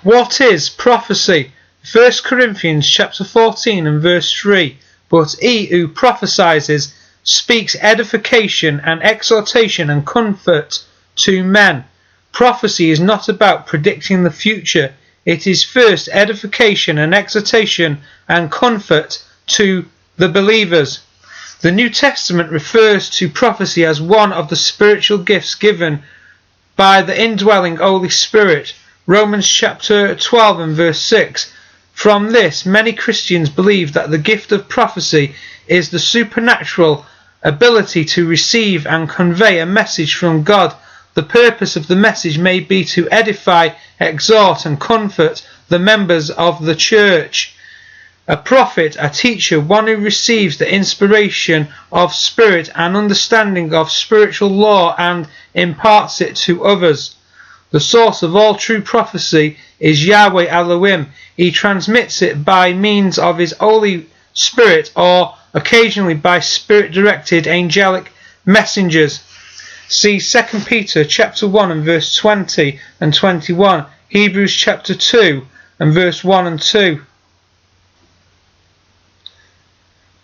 What is prophecy? 1 Corinthians chapter 14 and verse 3. But he who prophesies speaks edification and exhortation and comfort to men. Prophecy is not about predicting the future. It is first edification and exhortation and comfort to the believers. The New Testament refers to prophecy as one of the spiritual gifts given by the indwelling Holy Spirit. Romans chapter 12 and verse 6. From this, many Christians believe that the gift of prophecy is the supernatural ability to receive and convey a message from God. The purpose of the message may be to edify, exhort and comfort the members of the church. A prophet, a teacher, one who receives the inspiration of spirit and understanding of spiritual law and imparts it to others. The source of all true prophecy is Yahweh Elohim. He transmits it by means of his Holy Spirit or occasionally by spirit-directed angelic messengers. See 2 Peter chapter 1 and verse 20 and 21, Hebrews chapter 2 and verse 1 and 2.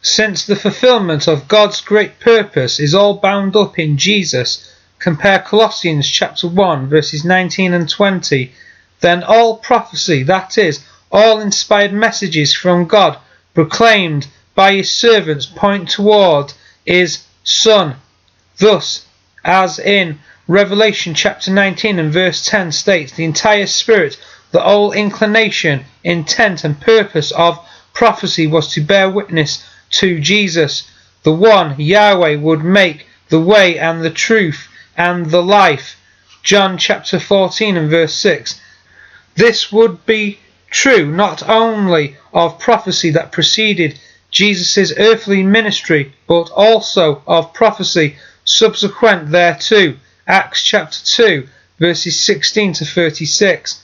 Since the fulfillment of God's great purpose is all bound up in Jesus, compare Colossians chapter 1 verses 19 and 20, then all prophecy, that is, all inspired messages from God proclaimed by his servants point toward his Son. Thus, as in Revelation chapter 19 and verse 10 states, the entire spirit, the whole inclination, intent and purpose of prophecy was to bear witness to Jesus, the one Yahweh would make the way and the truth and the life. John chapter 14 and verse 6. This would be true not only of prophecy that preceded Jesus' earthly ministry, but also of prophecy subsequent thereto. Acts chapter 2 verses 16 to 36.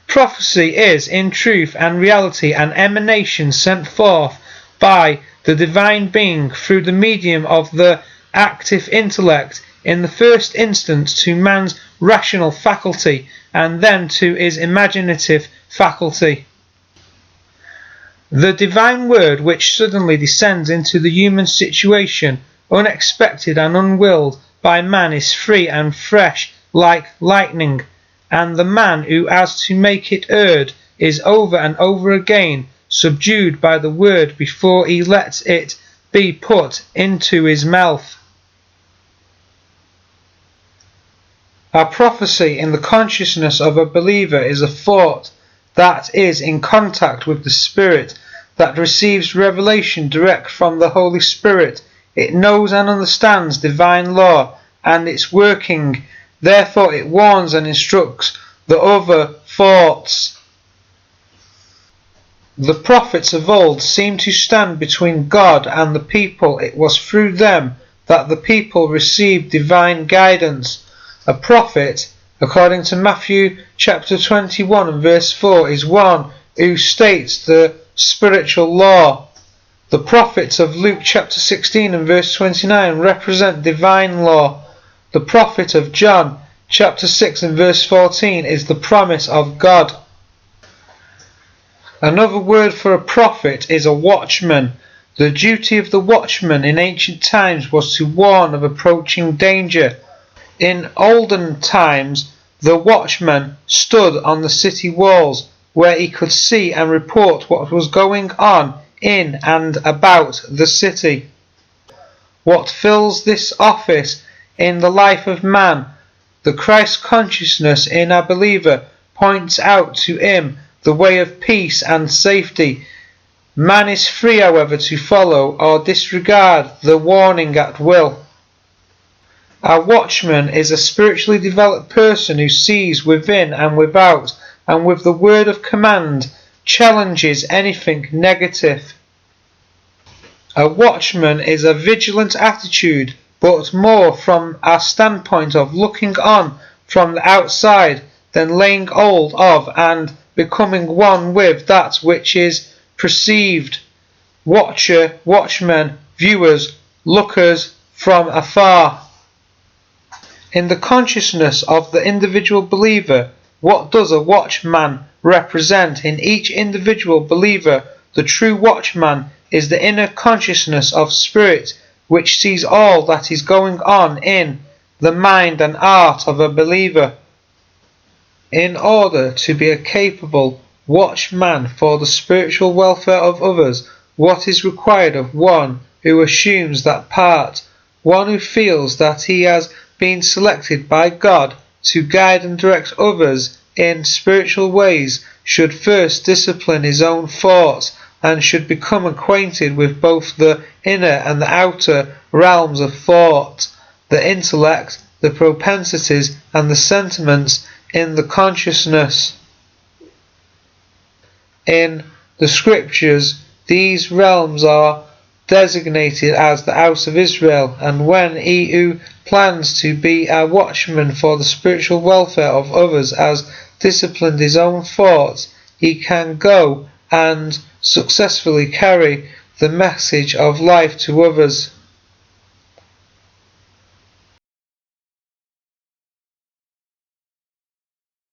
Prophecy is in truth and reality an emanation sent forth by the divine being through the medium of the active intellect, in the first instance to man's rational faculty and then to his imaginative faculty. The divine word which suddenly descends into the human situation, unexpected and unwilled by man, is free and fresh like lightning, and the man who has to make it heard is over and over again subdued by the word before he lets it be put into his mouth. A prophecy in the consciousness of a believer is a thought that is in contact with the Spirit, that receives revelation direct from the Holy Spirit. It knows and understands divine law and its working, therefore it warns and instructs the other thoughts. The prophets of old seemed to stand between God and the people. It was through them that the people received divine guidance. A prophet, according to Matthew chapter 21 and verse 4, is one who states the spiritual law. The prophets of Luke chapter 16 and verse 29 represent divine law. The prophet of John chapter 6 and verse 14 is the promise of God. Another word for a prophet is a watchman. The duty of the watchman in ancient times was to warn of approaching danger. In olden times, the watchman stood on the city walls where he could see and report what was going on in and about the city. What fills this office in the life of man, the Christ consciousness in a believer, points out to him the way of peace and safety. Man is free, however, to follow or disregard the warning at will. A watchman is a spiritually developed person who sees within and without, and with the word of command challenges anything negative. A watchman is a vigilant attitude, but more from a standpoint of looking on from the outside than laying hold of and becoming one with that which is perceived. Watcher, watchmen, viewers, lookers from afar. In the consciousness of the individual believer, What does a watchman represent in each individual believer? The true watchman is the inner consciousness of spirit which sees all that is going on in the mind and heart of a believer. In order to be a capable watchman for the spiritual welfare of others, what is required of one who assumes that part? One who feels that he has been selected by God to guide and direct others in spiritual ways should first discipline his own thoughts and should become acquainted with both the inner and the outer realms of thought, the intellect, the propensities and the sentiments in the consciousness. In the scriptures, these realms are designated as the house of Israel, and when he who plans to be a watchman for the spiritual welfare of others has disciplined his own thoughts, he can go and successfully carry the message of life to others.